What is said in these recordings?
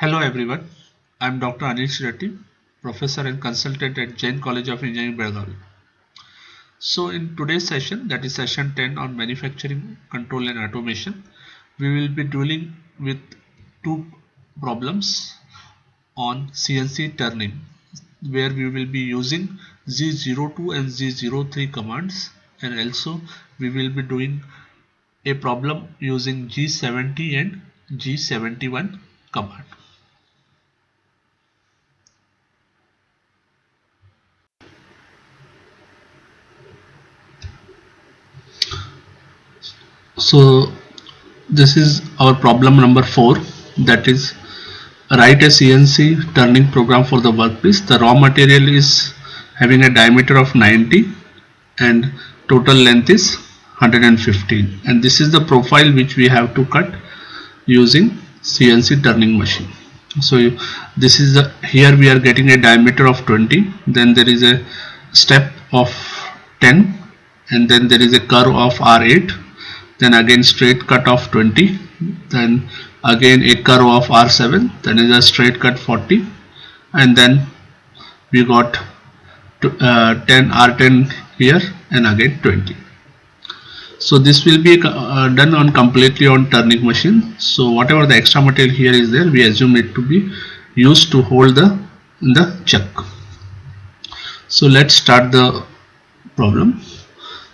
Hello everyone, I am Dr. Anil Shirati, Professor and Consultant at Jain College of Engineering, Belgavi. So in today's session, that is session 10 on manufacturing control and automation, we will be dealing with two problems on CNC turning, where we will be using Z02 and Z03 commands, and also we will be doing a problem using G70 and G71 command. So this is our problem number 4, that is write a CNC turning program for the workpiece. The raw material is having a diameter of 90 and total length is 115, and this is the profile which we have to cut using CNC turning machine. So this is the, here we are getting a diameter of 20, then there is a step of 10, and then there is a curve of R8, then again straight cut of 20, then again a curve of R7, then is a straight cut 40, and then we got 10 R10 here and again 20. So this will be done on completely on turning machine. So whatever the extra material here is there, we assume it to be used to hold the chuck. So let's start the problem.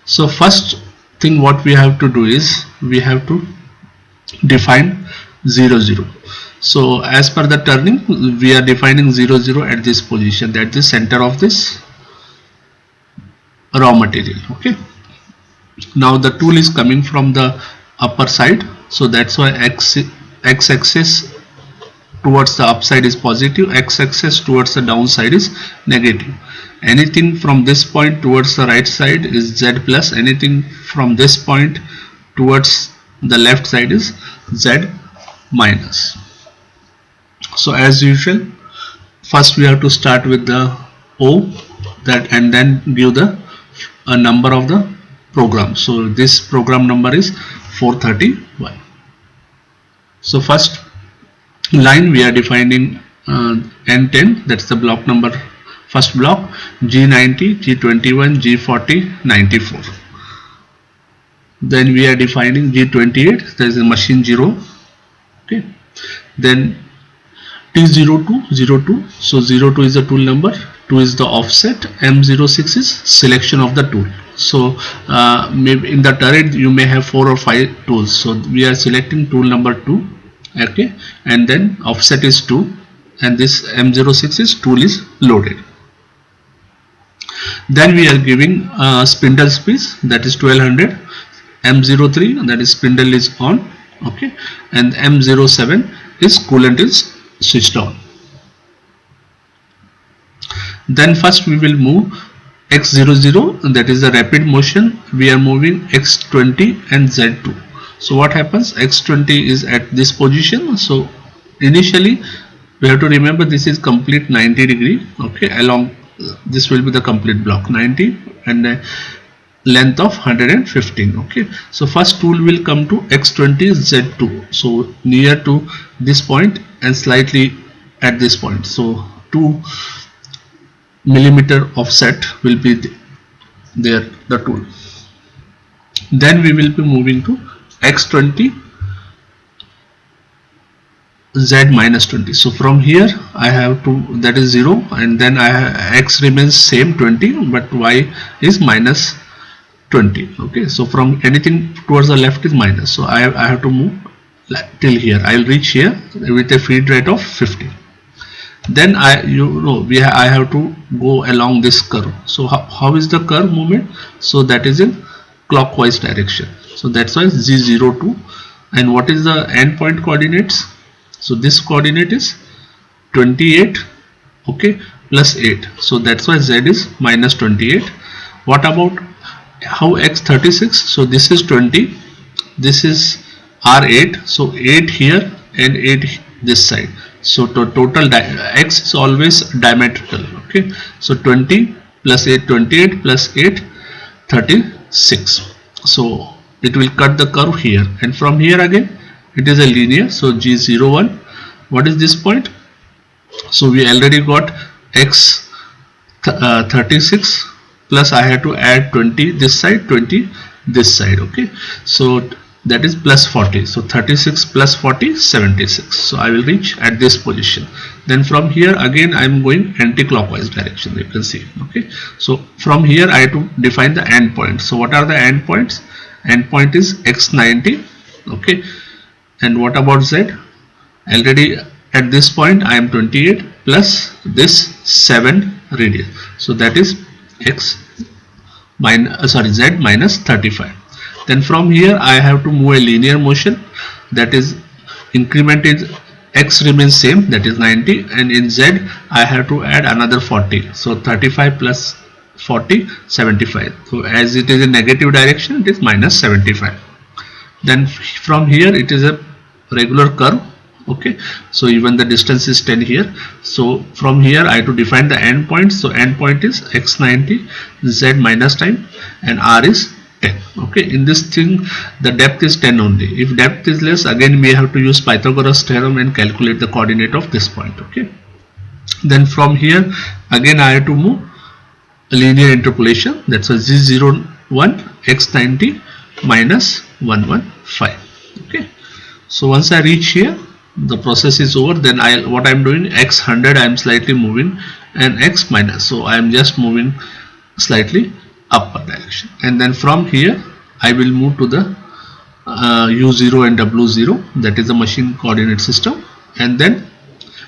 So first thing what we have to do is we have to define 0 0. So as per the turning, we are defining 0 0 at this position, at the center of this raw material. Okay, now the tool is coming from the upper side, so that's why x-axis towards the upside is positive, x-axis towards the downside is negative. Anything from this point towards the right side is z plus, anything from this point towards the left side is z minus. So as usual, first we have to start with the O, that, and then give the a number of the program. So this program number is 431. So first line we are defining N10, that's the block number, first block, G90, G21, G40, 94. Then we are defining G28, there is a machine 0. Okay, then T02, 02, so 02 is the tool number, 2 is the offset, M06 is selection of the tool. So maybe in the turret you may have 4 or 5 tools, so we are selecting tool number 2. Okay, and then offset is 2, and this M06 is tool is loaded. Then we are giving spindle speed, that is 1200, M03, that is spindle is on. Okay, and M07 is coolant is switched on. Then first we will move X00, that is the rapid motion, we are moving X20 and Z2. So what happens, X20 is at this position, so initially we have to remember this is complete 90 degree. Okay, along this will be the complete block 90 and length of 115. Okay, so first tool will come to X20 Z2, so near to this point and slightly at this point, so 2 millimeter offset will be there, the tool. Then we will be moving to X20 Z minus 20. So from here I have to, that is 0, and then I have, X remains same 20, but Y is minus 20. Okay, so from anything towards the left is minus, so I have to move till here. I will reach here with a feed rate of 50. Then I have to go along this curve. So how is the curve movement? So that is in clockwise direction, so that's why Z02. And what is the endpoint coordinates? So this coordinate is 28, okay, plus 8, so that's why Z is minus 28. What about how X36? So this is 20, this is R8, so 8 here and 8 this side, so total X is always diametrical. Okay, so 20 plus 8, 28 plus 8, 36. So it will cut the curve here, and from here again it is a linear, so G01, What is this point? So we already got x 36 plus I have to add 20 this side, 20 this side. Okay, so that is plus 40. So 36 plus 40, 76. So I will reach at this position. Then from here again I am going anti-clockwise direction, you can see. Okay, so from here I have to define the end point. So what are the end points? End point is x90. Okay, and what about z? Already at this point I am 28 plus this 7 radius, so that is x minus z minus 35. Then from here I have to move a linear motion, that is increment is x remains same, that is 90, and in z I have to add another 40. So 35 plus 40, 75. So as it is in negative direction, it is minus 75. Then from here it is a regular curve. Okay, so even the distance is 10 here. So from here I have to define the end point. So end point is x90, z minus time, and r is 10. Okay, in this thing the depth is 10 only. If depth is less, again we have to use Pythagoras theorem and calculate the coordinate of this point. Okay, then from here again I have to move linear interpolation, that's a z01 x90 minus 115. Okay, so once I reach here, the process is over. Then what I am doing, x100 I am slightly moving, and x minus, so I am just moving slightly upward direction. And then from here I will move to the u0 and w0, that is the machine coordinate system, and then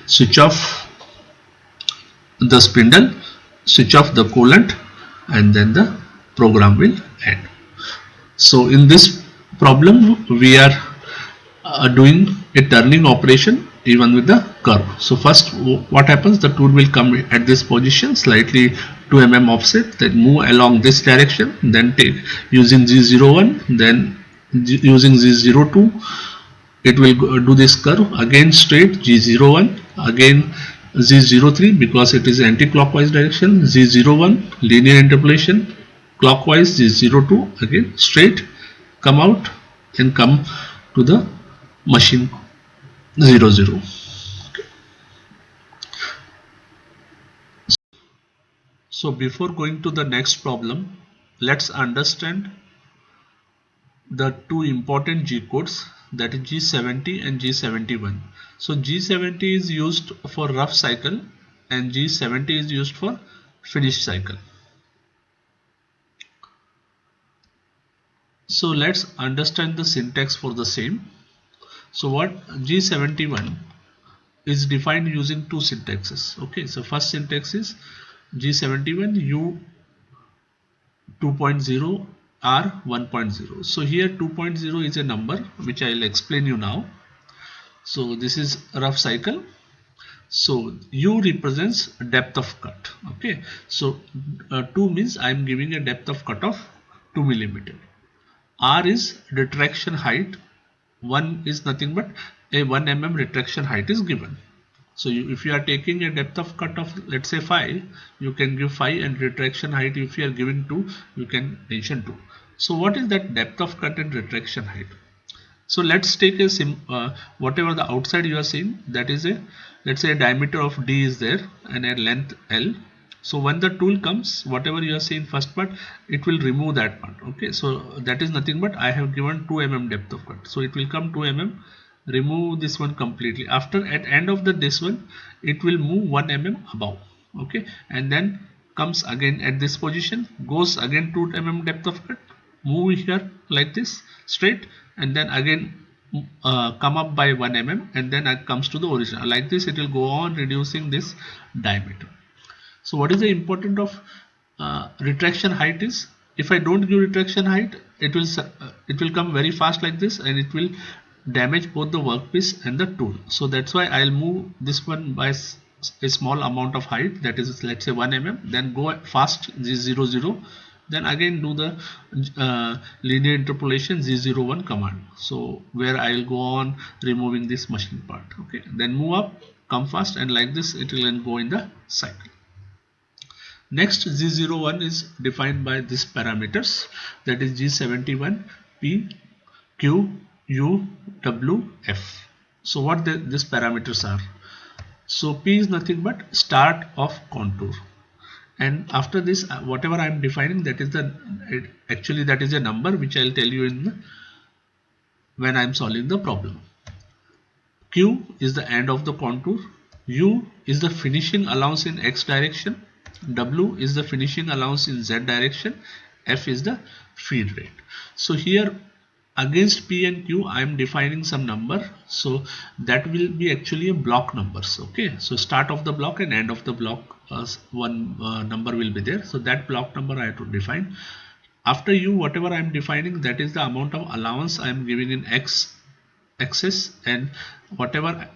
switch off the spindle, switch off the coolant, and then the program will end. So in this problem we are doing a turning operation even with the curve. So first what happens, the tool will come at this position slightly 2 mm offset, then move along this direction, then take using z01, then using z02 it will do this curve again straight, g01 again, z03 because it is anti-clockwise direction, z01 linear interpolation clockwise, z02 again straight, come out and come to the machine 00. Okay. So before going to the next problem, let's understand the two important G codes, that is G70 and G71. So G70 is used for rough cycle and G70 is used for finished cycle. So let's understand the syntax for the same. So what G71 is defined using two syntaxes. Okay, so first syntax is G71 U 2.0 R 1.0. So here 2.0 is a number which I will explain you now. So this is rough cycle. So U represents depth of cut. Okay, so 2 means I am giving a depth of cut of 2 millimeter. R is retraction height. 1 is nothing but a 1 mm retraction height is given. So if you are taking a depth of cut of let's say 5, you can give 5, and retraction height if you are giving 2, you can mention 2. So what is that depth of cut and retraction height? So let's take a whatever the outside you are seeing, that is a, let's say a diameter of D is there and a length L. So when the tool comes, whatever you are seeing first part, it will remove that part. Okay, so that is nothing but I have given 2 mm depth of cut, so it will come 2 mm, remove this one completely. After at end of this one, it will move 1 mm above. Okay, and then comes again at this position, goes again 2 mm depth of cut, move here like this straight, and then again come up by 1 mm, and then it comes to the original. Like this it will go on reducing this diameter. So what is the importance of retraction height is, if I don't give retraction height, it will come very fast like this, and it will damage both the workpiece and the tool. So that's why I'll move this one by a small amount of height, that is let's say 1 mm, then go fast Z00, then again do the linear interpolation Z01 command. So where I'll go on removing this machine part. Okay, then move up, come fast, and like this it will then go in the cycle. Next, Z01 is defined by these parameters, that is G71 P Q U W F. So what these parameters are? So P is nothing but start of contour, and after this whatever I am defining, that is actually that is a number which I'll tell you when I am solving the problem. Q is the end of the contour, U is the finishing allowance in X direction, W is the finishing allowance in Z direction, F is the feed rate. So here against P and Q I am defining some number, so that will be actually a block numbers. Okay, so start of the block and end of the block, one number will be there, so that block number I have to define. After U, whatever I am defining, that is the amount of allowance I am giving in X axis, and whatever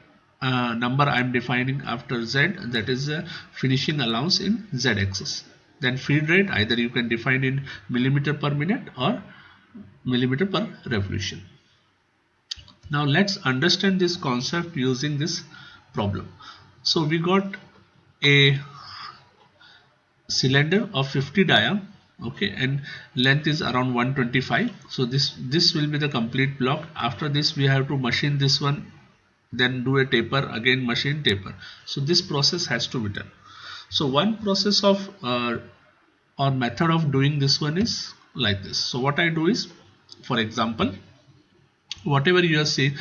number I am defining after Z, that is finishing allowance in Z axis. Then feed rate, either you can define in millimeter per minute or millimeter per revolution. Now let's understand this concept using this problem. So we got a cylinder of 50 diameter, okay, and length is around 125. So this will be the complete block. After this we have to machine this one, then do a taper, again machine, taper. So this process has to be done. So one process of or method of doing this one is like this. So what I do is, for example, whatever you are seeing,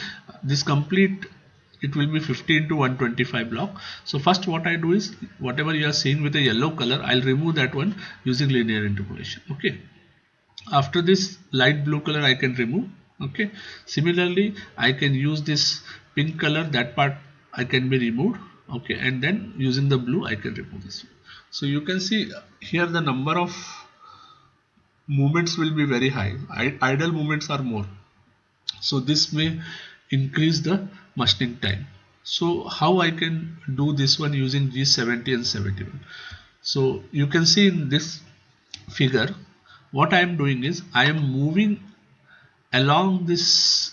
this complete, it will be 50 into 125 block. So first what I do is, whatever you are seeing with a yellow color, I'll remove that one using linear interpolation. Okay, after this light blue color I can remove. Okay, similarly I can use this pink color, that part I can be removed. Okay, and then using the blue I can remove this. So you can see here the number of movements will be very high, idle movements are more, so this may increase the machining time. So how I can do this one using G70 and 71? So you can see in this figure, what I am doing is I am moving along this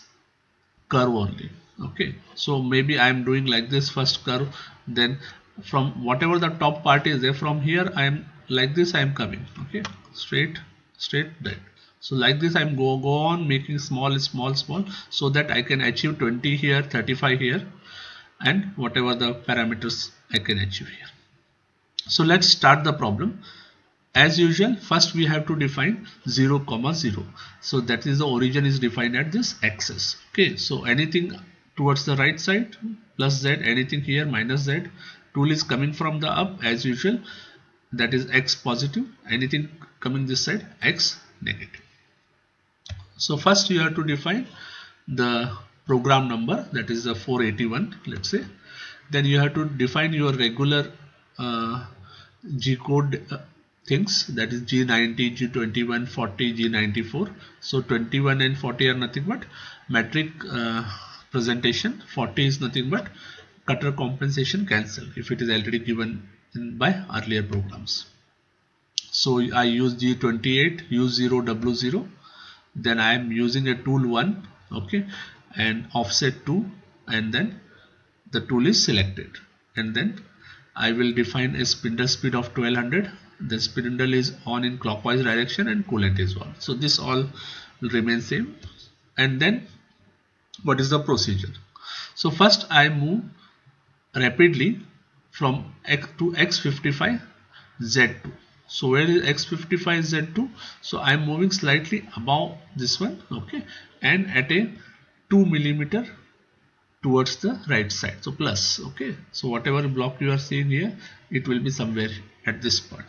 curve only. Okay, so maybe I am doing like this first curve, then from whatever the top part is there, from here I am like this, I am coming, okay, straight that. So like this I am go on making small, so that I can achieve 20 here, 35 here, and whatever the parameters I can achieve here. So let's start the problem. As usual, first we have to define 0, 0. So that is the origin is defined at this axis. Okay, so anything towards the right side plus Z, anything here minus Z. Tool is coming from the up as usual, that is X positive, anything coming this side X negative. So first you have to define the program number, that is the 481, let's say. Then you have to define your regular G code things, that is G90, G21, 40, G94. So 21 and 40 are nothing but metric presentation, 40 is nothing but cutter compensation cancel if it is already given by earlier programs. So I use G28, U0, W0, then I am using a tool 1, okay, and offset 2, and then the tool is selected, and then I will define a spindle speed of 1200. The spindle is on in clockwise direction and coolant is on. So this all will remain same. And then what is the procedure? So first I move rapidly from X to X55 Z2. So where is X55 Z2? So I am moving slightly above this one, okay, and at a 2 millimeter towards the right side, so plus, okay. So whatever block you are seeing here, it will be somewhere at this point.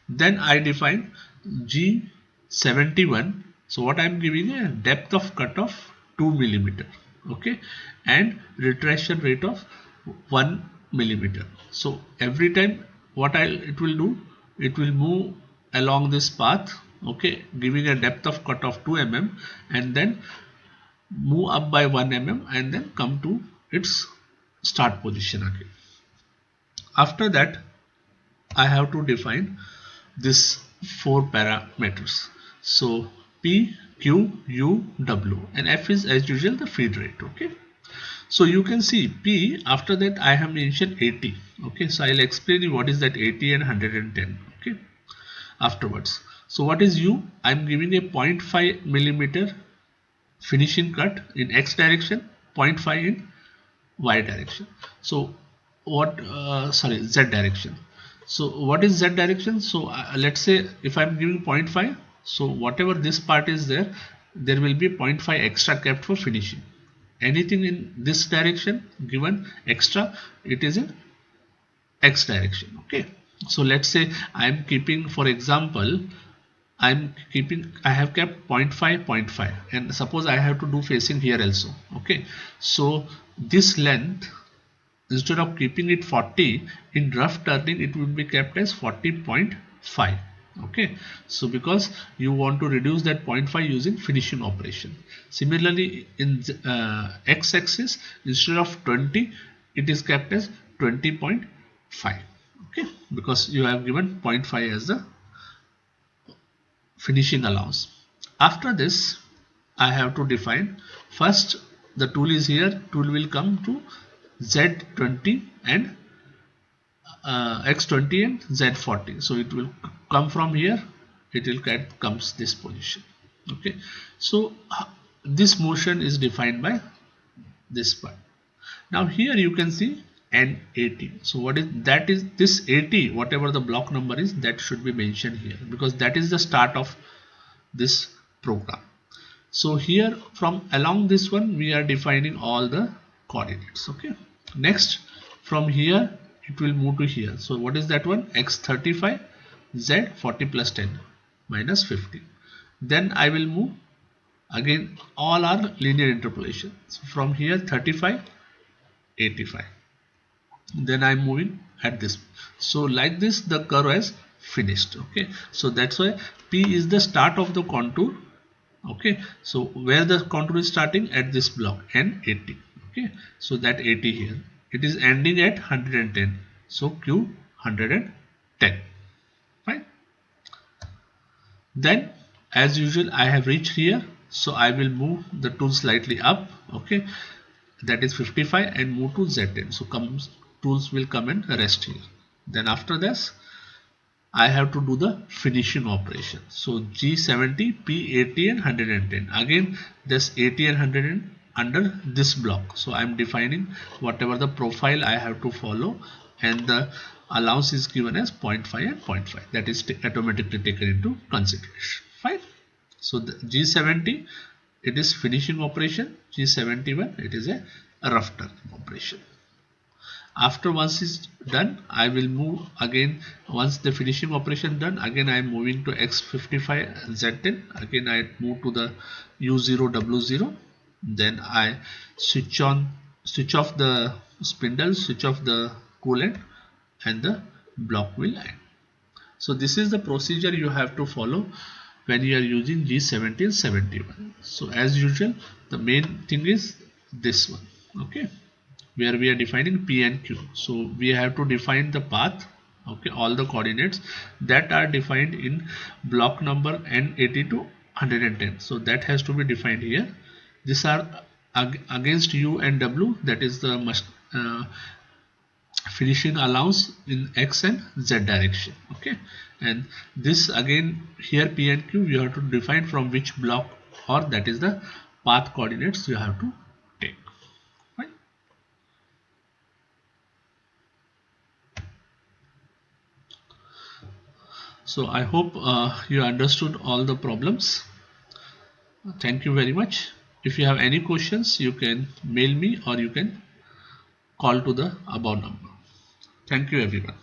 Then I define G71. So what I am giving a depth of cut of 2 millimeter, okay, and retraction rate of 1 millimeter. So every time what it will do, it will move along this path, okay, giving a depth of cut of 2 mm, and then move up by 1 mm and then come to its start position again. After that I have to define this 4 parameters. So P, Q, U, W, and F is as usual the feed rate, okay. So you can see P, after that I have mentioned 80, okay. So I'll explain you what is that 80 and 110, okay, afterwards. So what is U? I'm giving a 0.5 millimeter finishing cut in X direction, 0.5 in y direction. So what sorry, z direction. So what is z direction? So let's say if I'm giving 0.5, so whatever this part is there, there will be 0.5 extra kept for finishing. Anything in this direction given extra, it is in x direction. Okay, so let's say I'm keeping, for example, I have kept 0.5 0.5, and suppose I have to do facing here also. Okay, so this length, instead of keeping it 40, in rough turning it will be kept as 40.5. Okay, so because you want to reduce that 0.5 using finishing operation. Similarly, in x-axis, instead of 20, it is kept as 20.5. Okay, because you have given 0.5 as the finishing allowance. After this, I have to define, first the tool is here, tool will come to Z20 and X20 and Z40. So it will come from here, it will comes this position. Okay, so this motion is defined by this part. Now here you can see an 80. So what is that? Is this 80, whatever the block number is, that should be mentioned here, because that is the start of this program. So here from along this one we are defining all the coordinates. Okay, next from here it will move to here. So what is that one? X35, Z40 plus 10 minus 50. Then I will move again, all are linear interpolation. So from here 35, 85. Then I'm moving at this. So like this the curve has finished. Okay, so that's why P is the start of the contour. Okay, so where the contour is starting? At this block and 80. Okay, so that 80 here, it is ending at 110. So Q 110. Fine. Then as usual I have reached here, so I will move the tool slightly up. Okay, that is 55 and move to Z10. So tools will come and rest here. Then after this I have to do the finishing operation. So G70, P80 and 110. Again this 80 and 100 under this block. So I am defining whatever the profile I have to follow, and the allowance is given as 0.5 and 0.5. That is automatically taken into consideration. Fine. So the G70, it is finishing operation. G71, it is a rough turning operation. After once is done, I will move again. Once the finishing operation done, again I am moving to X55 Z10. Again I move to the U0 W0. Then I switch off the spindle, switch off the coolant, and the block will end. So this is the procedure you have to follow when you are using G70 and 71. So as usual, the main thing is this one. Okay, where we are defining P and Q. So we have to define the path. Okay, all the coordinates that are defined in block number N80 to 110. So that has to be defined here. These are against U and W, that is the finishing allowance in X and Z direction. Okay, and this again here P and Q you have to define from which block, or that is the path coordinates you have to take. Right? So I hope you understood all the problems. Thank you very much. If you have any questions, you can mail me or you can call to the above number. Thank you everyone.